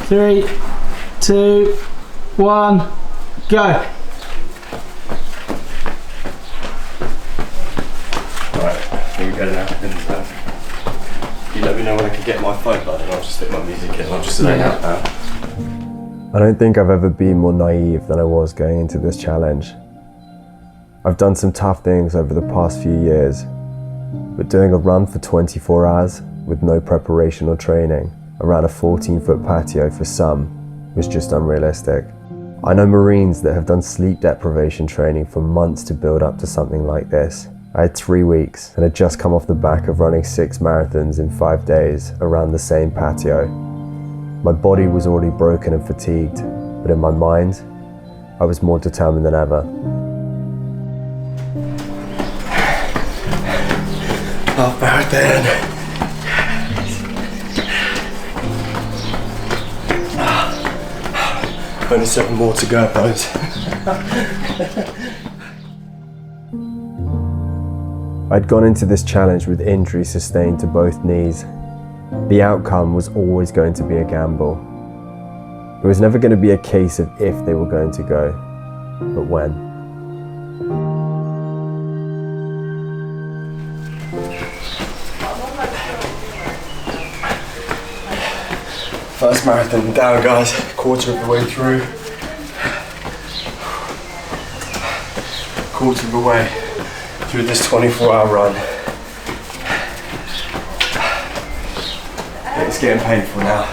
3, 2, 1, go. Right, here we go now. And, you let me know when I can get my phone button, I'll just stick my music in, I'll just lay out now. I don't think I've ever been more naive than I was going into this challenge. I've done some tough things over the past few years, but doing a run for 24 hours with no preparation or training around a 14-foot patio for some was just unrealistic. I know Marines that have done sleep deprivation training for months to build up to something like this. I had 3 weeks and had just come off the back of running 6 marathons in 5 days around the same patio. My body was already broken and fatigued, but in my mind, I was more determined than ever. Half marathon. Only 7 more to go, boys. I'd gone into this challenge with injuries sustained to both knees. The outcome was always going to be a gamble. It was never going to be a case of if they were going to go, but when. First marathon down, guys. Quarter of the way through. Quarter of the way through this 24-hour run. It's getting painful now.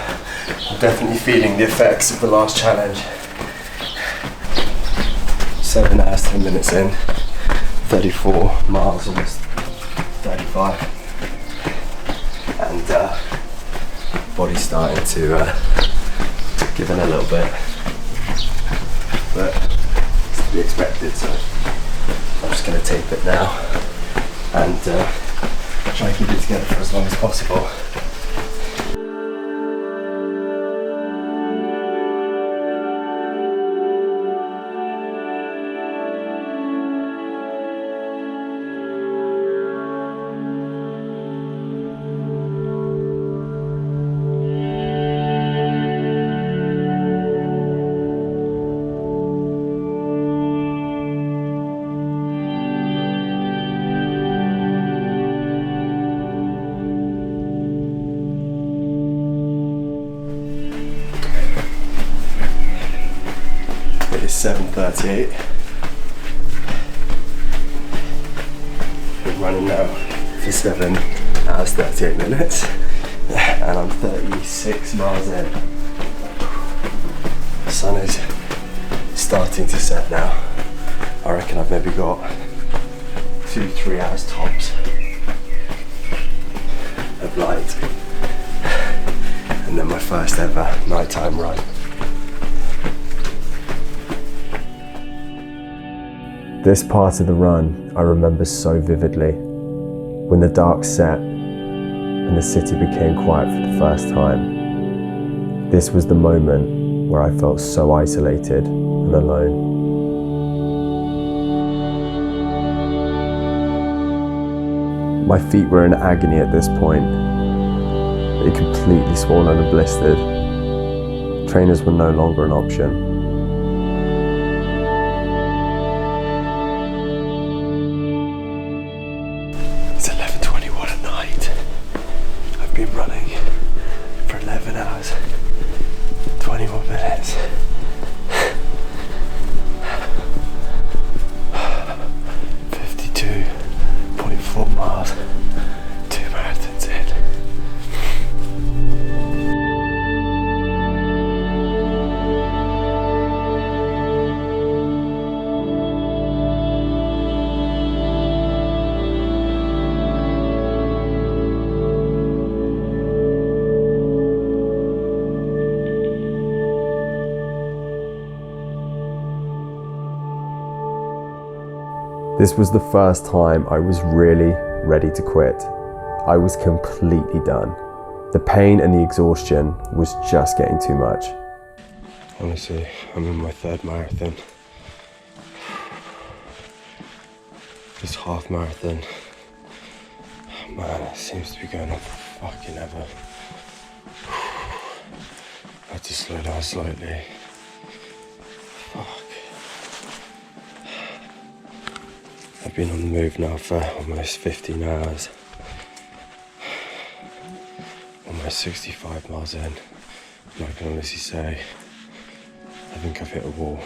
I'm definitely feeling the effects of the last challenge. 7 hours, 10 minutes in. 34 miles, almost 35. And body's starting to give in a little bit, but it's to be expected, so I'm just going to tape it now and try and keep it together for as long as possible. It's 7:38. Been running now for 7 hours 38 minutes, and I'm 36 miles in. The sun is starting to set now. I reckon I've maybe got 2-3 hours tops of light, and then my first ever nighttime run. This part of the run I remember so vividly, when the dark set and the city became quiet for the first time. This was the moment where I felt so isolated and alone. My feet were in agony at this point. They completely swollen and blistered. Trainers were no longer an option. It's 11:21 at night. I've been running for 11 hours, 21 minutes. 52.4 miles, 2 marathons in. This was the first time I was really ready to quit. I was completely done. The pain and the exhaustion was just getting too much. Honestly, I'm in my 3rd marathon. This half marathon. Man, it seems to be going on for fucking ever. I had to slow down slightly. Fuck. I've been on the move now for almost 15 hours. Almost 65 miles in. And I can honestly say, I think I've hit a wall.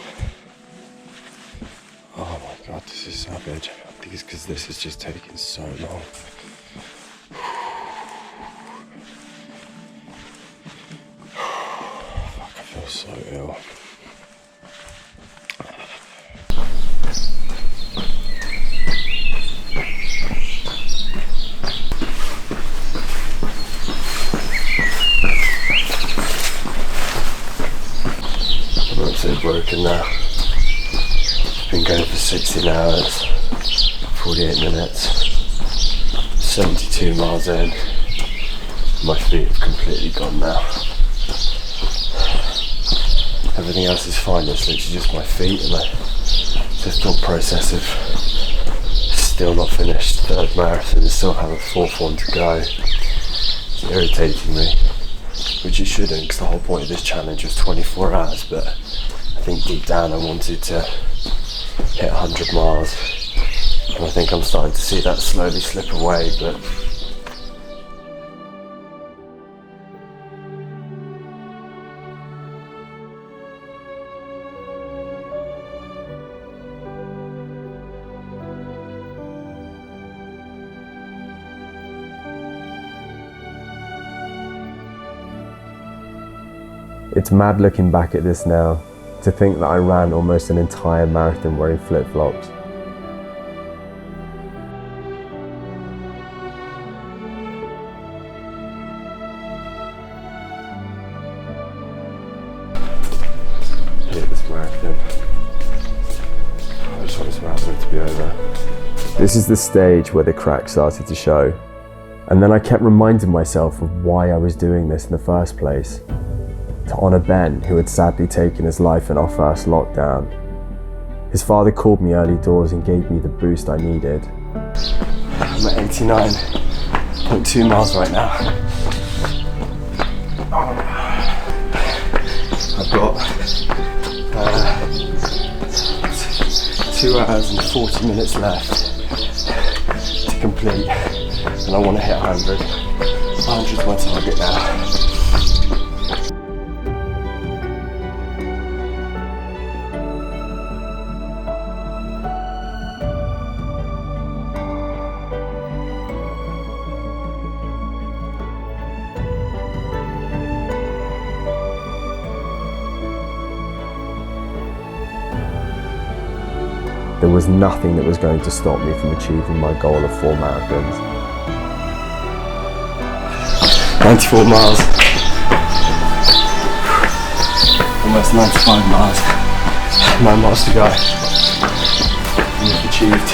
Oh my God, this is savage. I think it's because this has just taken so long. Fuck, I feel so ill. I'm absolutely broken now. Been going for 16 hours, 48 minutes, 72 miles in. My feet have completely gone now. Everything else is fine, it's literally just my feet and the thought process of still not finished third marathon and still have a fourth one to go. It's irritating me, which it shouldn't, because the whole point of this challenge was 24 hours, but I think deep down I wanted to hit 100 miles, and I think I'm starting to see that slowly slip away, but it's mad looking back at this now, to think that I ran almost an entire marathon wearing flip-flops. I hate this marathon. I just want this marathon to be over. This is the stage where the crack started to show, and then I kept reminding myself of why I was doing this in the first place. To honour Ben, who had sadly taken his life in our first lockdown. His father called me early doors and gave me the boost I needed. I'm at 89.2 miles right now. I've got 2 hours and 40 minutes left to complete, and I want to hit 100. 100's my target now. There was nothing that was going to stop me from achieving my goal of 4 marathons. 94 miles. Almost 95 miles. 9 miles to go. We've achieved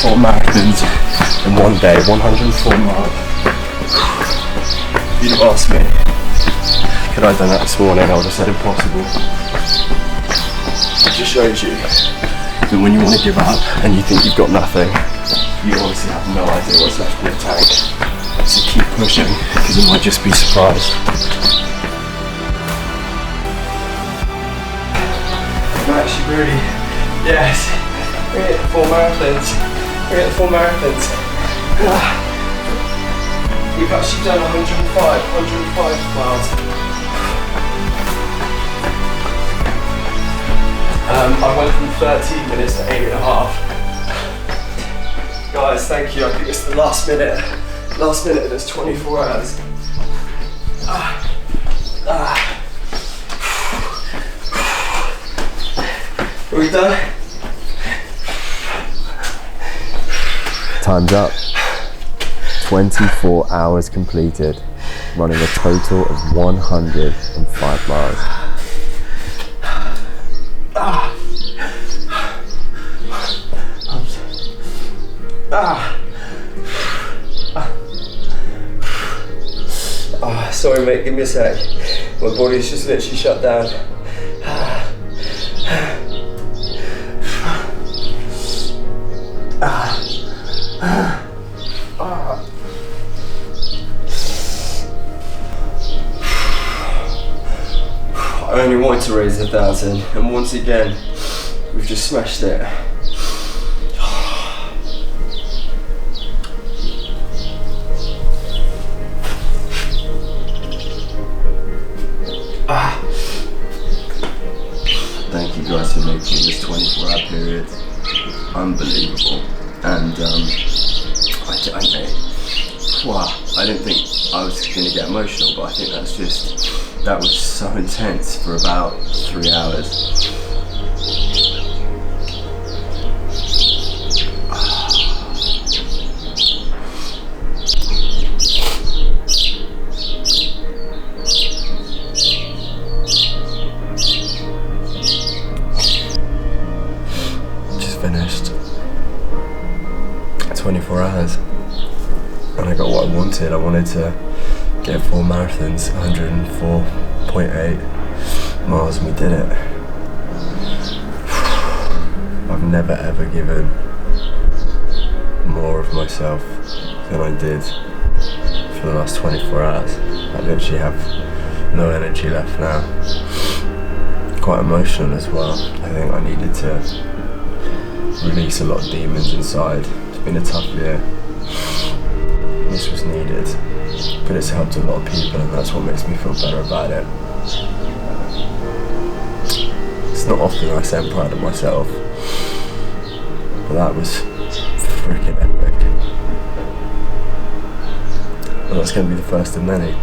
4 marathons in one day, 104 miles. If you'd have asked me, could I have done that this morning, I would have said impossible. It just shows you that when you want to give up and you think you've got nothing, you honestly have no idea what's left in the tank. So keep pushing, because you might just be surprised. I'm actually really, yes, we're at the 4 marathons. We're at the 4 marathons. We've actually done 105 miles. I went from 13 minutes to 8.5. Guys, thank you. I think it's the last minute of this 24 hours. Are we done? Time's up. 24 hours completed, running a total of 105 miles. Sorry mate, give me a sec. My body's just literally shut down. I only wanted to raise 1,000, and once again, we've just smashed it. Thank you guys for making this 24-hour period unbelievable. And I didn't think I was going to get emotional, but I think that was so intense for about 3 hours. Finished 24 hours and I got what I wanted. I wanted to get 4 marathons, 104.8 miles, and we did it. I've never ever given more of myself than I did for the last 24 hours. I literally have no energy left now. Quite emotional as well. I think I needed to release a lot of demons inside. It's been a tough year. This was needed, but it's helped a lot of people, and that's what makes me feel better about it. It's not often I say I'm proud of myself, but that was freaking epic. Well, that's going to be the first of many.